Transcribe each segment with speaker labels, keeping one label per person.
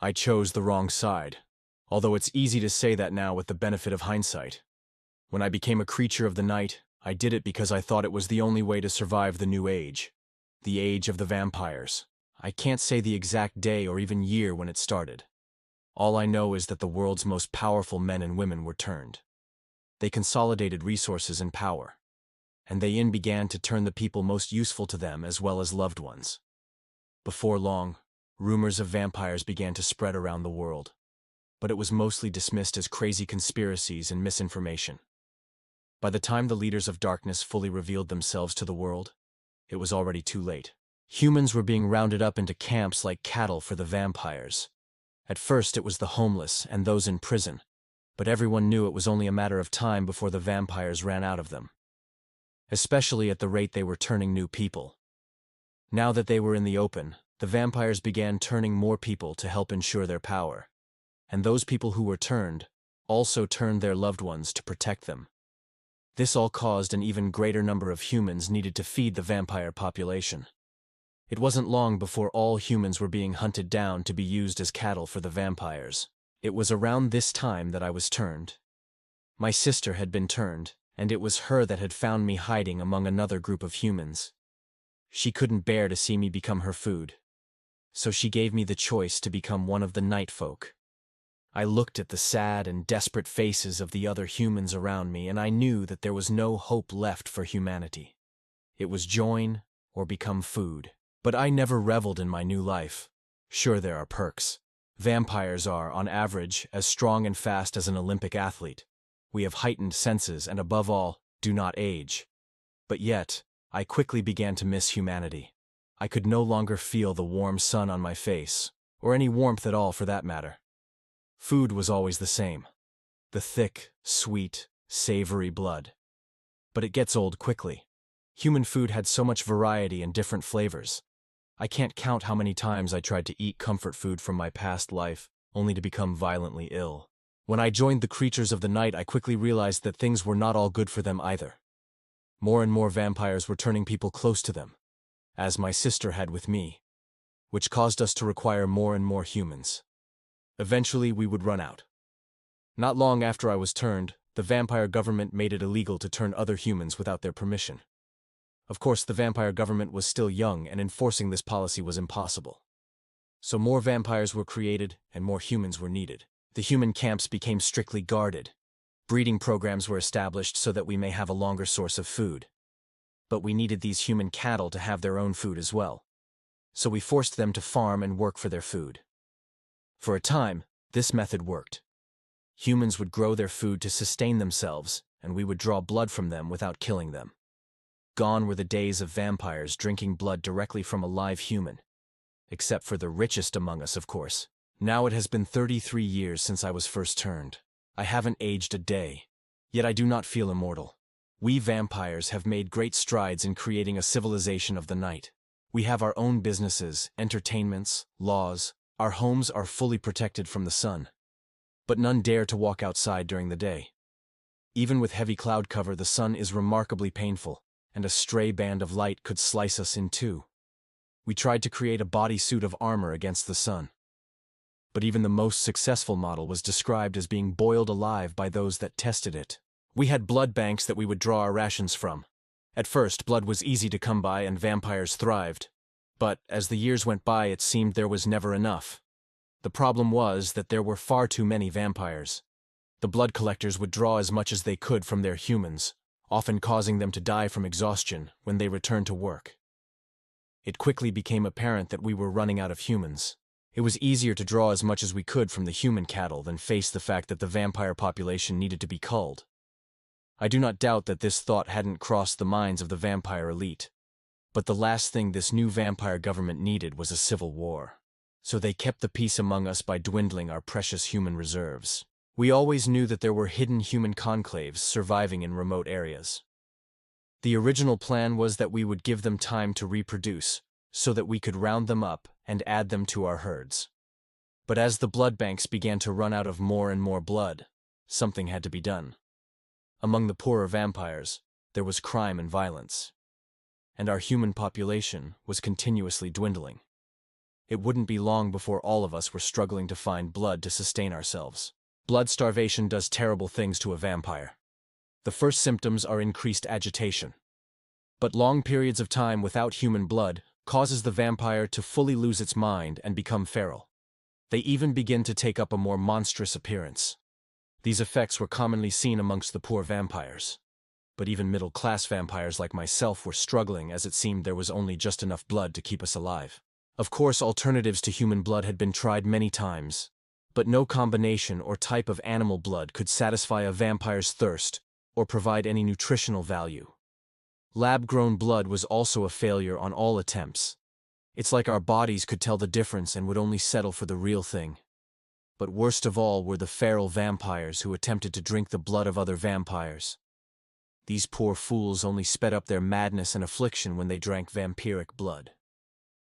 Speaker 1: I chose the wrong side, although it's easy to say that now with the benefit of hindsight. When I became a creature of the night, I did it because I thought it was the only way to survive the new age, the age of the vampires. I can't say the exact day or even year when it started. All I know is that the world's most powerful men and women were turned. They consolidated resources and power, and they began to turn the people most useful to them as well as loved ones. Before long, rumors of vampires began to spread around the world, but it was mostly dismissed as crazy conspiracies and misinformation. By the time the leaders of darkness fully revealed themselves to the world, it was already too late. Humans were being rounded up into camps like cattle for the vampires. At first it was the homeless and those in prison, but everyone knew it was only a matter of time before the vampires ran out of them. Especially at the rate they were turning new people. Now that they were in the open, the vampires began turning more people to help ensure their power. And those people who were turned also turned their loved ones to protect them. This all caused an even greater number of humans needed to feed the vampire population. It wasn't long before all humans were being hunted down to be used as cattle for the vampires. It was around this time that I was turned. My sister had been turned, and it was her that had found me hiding among another group of humans. She couldn't bear to see me become her food, so she gave me the choice to become one of the night folk. I looked at the sad and desperate faces of the other humans around me, and I knew that there was no hope left for humanity. It was join or become food. But I never reveled in my new life. Sure, there are perks. Vampires are, on average, as strong and fast as an Olympic athlete. We have heightened senses and, above all, do not age. But yet, I quickly began to miss humanity. I could no longer feel the warm sun on my face, or any warmth at all for that matter. Food was always the same. The thick, sweet, savory blood. But it gets old quickly. Human food had so much variety and different flavors. I can't count how many times I tried to eat comfort food from my past life, only to become violently ill. When I joined the creatures of the night, I quickly realized that things were not all good for them either. More and more vampires were turning people close to them, as my sister had with me, which caused us to require more and more humans. Eventually, we would run out. Not long after I was turned, the vampire government made it illegal to turn other humans without their permission. Of course, the vampire government was still young, and enforcing this policy was impossible. So more vampires were created, and more humans were needed. The human camps became strictly guarded. Breeding programs were established so that we may have a longer source of food. But we needed these human cattle to have their own food as well. So we forced them to farm and work for their food. For a time, this method worked. Humans would grow their food to sustain themselves, and we would draw blood from them without killing them. Gone were the days of vampires drinking blood directly from a live human. Except for the richest among us, of course. Now it has been 33 years since I was first turned. I haven't aged a day. Yet I do not feel immortal. We vampires have made great strides in creating a civilization of the night. We have our own businesses, entertainments, laws. Our homes are fully protected from the sun. But none dare to walk outside during the day. Even with heavy cloud cover, the sun is remarkably painful, and a stray band of light could slice us in two. We tried to create a bodysuit of armor against the sun. But even the most successful model was described as being boiled alive by those that tested it. We had blood banks that we would draw our rations from. At first, blood was easy to come by and vampires thrived. But as the years went by, it seemed there was never enough. The problem was that there were far too many vampires. The blood collectors would draw as much as they could from their humans, often causing them to die from exhaustion when they returned to work. It quickly became apparent that we were running out of humans. It was easier to draw as much as we could from the human cattle than face the fact that the vampire population needed to be culled. I do not doubt that this thought hadn't crossed the minds of the vampire elite. But the last thing this new vampire government needed was a civil war. So they kept the peace among us by dwindling our precious human reserves. We always knew that there were hidden human conclaves surviving in remote areas. The original plan was that we would give them time to reproduce, so that we could round them up and add them to our herds. But as the blood banks began to run out of more and more blood, something had to be done. Among the poorer vampires, there was crime and violence. And our human population was continuously dwindling. it wouldn't be long before all of us were struggling to find blood to sustain ourselves. Blood starvation does terrible things to a vampire. The first symptoms are increased agitation. But long periods of time without human blood causes the vampire to fully lose its mind and become feral. They even begin to take up a more monstrous appearance. These effects were commonly seen amongst the poor vampires. But even middle-class vampires like myself were struggling, as it seemed there was only just enough blood to keep us alive. Of course, alternatives to human blood had been tried many times, but no combination or type of animal blood could satisfy a vampire's thirst or provide any nutritional value. Lab-grown blood was also a failure on all attempts. It's like our bodies could tell the difference and would only settle for the real thing. But worst of all were the feral vampires who attempted to drink the blood of other vampires. These poor fools only sped up their madness and affliction when they drank vampiric blood.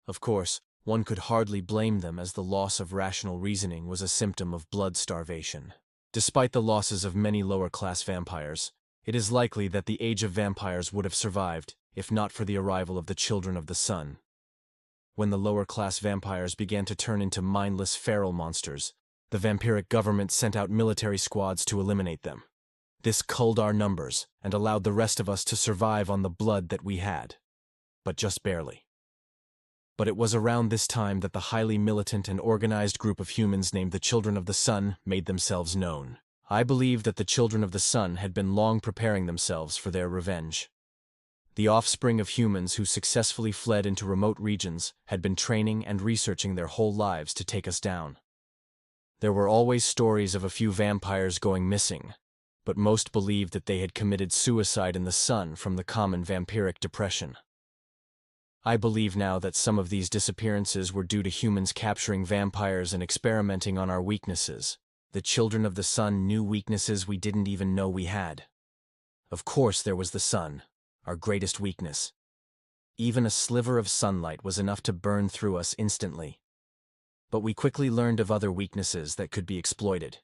Speaker 1: Of course, one could hardly blame them, as the loss of rational reasoning was a symptom of blood starvation. Despite the losses of many lower-class vampires, it is likely that the age of vampires would have survived, if not for the arrival of the Children of the Sun. When the lower-class vampires began to turn into mindless feral monsters, the vampiric government sent out military squads to eliminate them. This culled our numbers and allowed the rest of us to survive on the blood that we had. But just barely. But it was around this time that the highly militant and organized group of humans named the Children of the Sun made themselves known. I believe that the Children of the Sun had been long preparing themselves for their revenge. The offspring of humans who successfully fled into remote regions had been training and researching their whole lives to take us down. There were always stories of a few vampires going missing, but most believed that they had committed suicide in the sun from the common vampiric depression. I believe now that some of these disappearances were due to humans capturing vampires and experimenting on our weaknesses. The Children of the Sun knew weaknesses we didn't even know we had. Of course, there was the sun, our greatest weakness. Even a sliver of sunlight was enough to burn through us instantly. But we quickly learned of other weaknesses that could be exploited.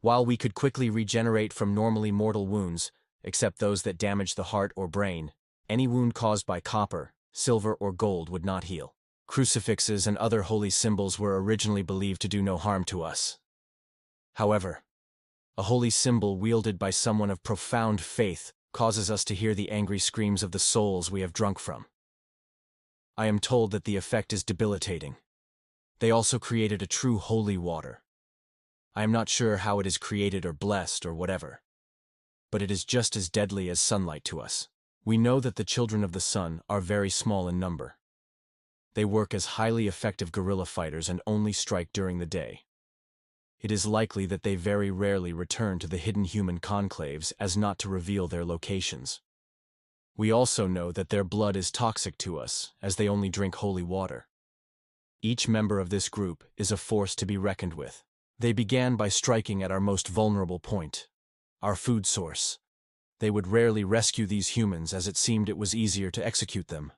Speaker 1: While we could quickly regenerate from normally mortal wounds, except those that damaged the heart or brain, any wound caused by copper, silver, or gold would not heal. Crucifixes and other holy symbols were originally believed to do no harm to us. However, a holy symbol wielded by someone of profound faith causes us to hear the angry screams of the souls we have drunk from. I am told that the effect is debilitating. They also created a true holy water. I am not sure how it is created or blessed or whatever, but it is just as deadly as sunlight to us. We know that the Children of the Sun are very small in number. They work as highly effective guerrilla fighters and only strike during the day. It is likely that they very rarely return to the hidden human conclaves as not to reveal their locations. We also know that their blood is toxic to us, as they only drink holy water. Each member of this group is a force to be reckoned with. They began by striking at our most vulnerable point, our food source. They would rarely rescue these humans, as it seemed it was easier to execute them.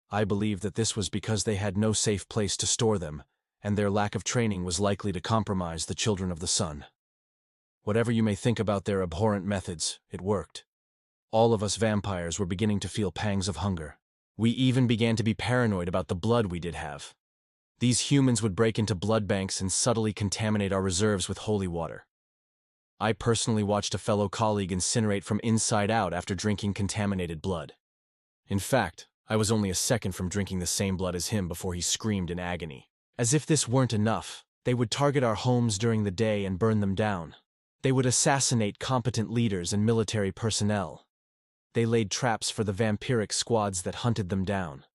Speaker 1: I believe that this was because they had no safe place to store them, and their lack of training was likely to compromise the Children of the Sun. Whatever you may think about their abhorrent methods, it worked. All of us vampires were beginning to feel pangs of hunger. We even began to be paranoid about the blood we did have. These humans would break into blood banks and subtly contaminate our reserves with holy water. I personally watched a fellow colleague incinerate from inside out after drinking contaminated blood. In fact, I was only a second from drinking the same blood as him before he screamed in agony. As if this weren't enough, they would target our homes during the day and burn them down. They would assassinate competent leaders and military personnel. They laid traps for the vampiric squads that hunted them down.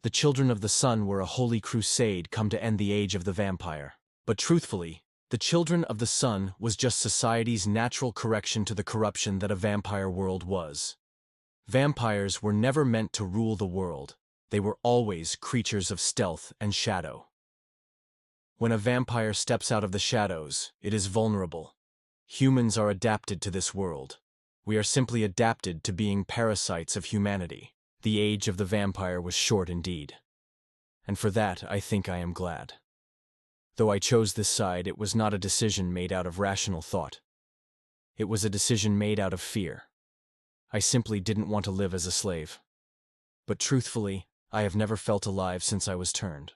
Speaker 1: The Children of the Sun were a holy crusade come to end the age of the vampire. But truthfully, the Children of the Sun was just society's natural correction to the corruption that a vampire world was. Vampires were never meant to rule the world. They were always creatures of stealth and shadow. When a vampire steps out of the shadows, it is vulnerable. Humans are adapted to this world. We are simply adapted to being parasites of humanity. The age of the vampire was short indeed. And for that, I think I am glad. Though I chose this side, it was not a decision made out of rational thought. It was a decision made out of fear. I simply didn't want to live as a slave. But truthfully, I have never felt alive since I was turned.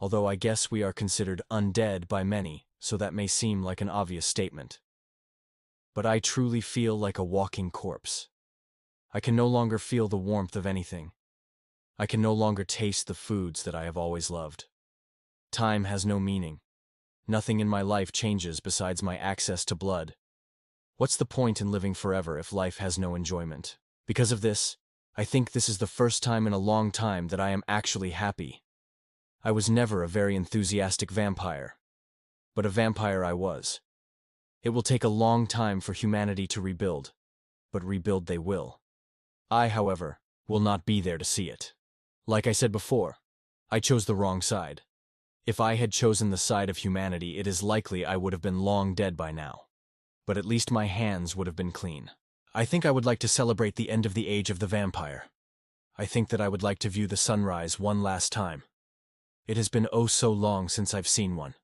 Speaker 1: although I guess we are considered undead by many, so that may seem like an obvious statement. But I truly feel like a walking corpse. I can no longer feel the warmth of anything. I can no longer taste the foods that I have always loved. Time has no meaning. Nothing in my life changes besides my access to blood. What's the point in living forever if life has no enjoyment? Because of this, I think this is the first time in a long time that I am actually happy. I was never a very enthusiastic vampire, but a vampire I was. It will take a long time for humanity to rebuild, but rebuild they will. I, however, will not be there to see it. Like I said before, I chose the wrong side. If I had chosen the side of humanity, it is likely I would have been long dead by now. But at least my hands would have been clean. I think I would like to celebrate the end of the age of the vampire. I think that I would like to view the sunrise one last time. It has been oh so long since I've seen one.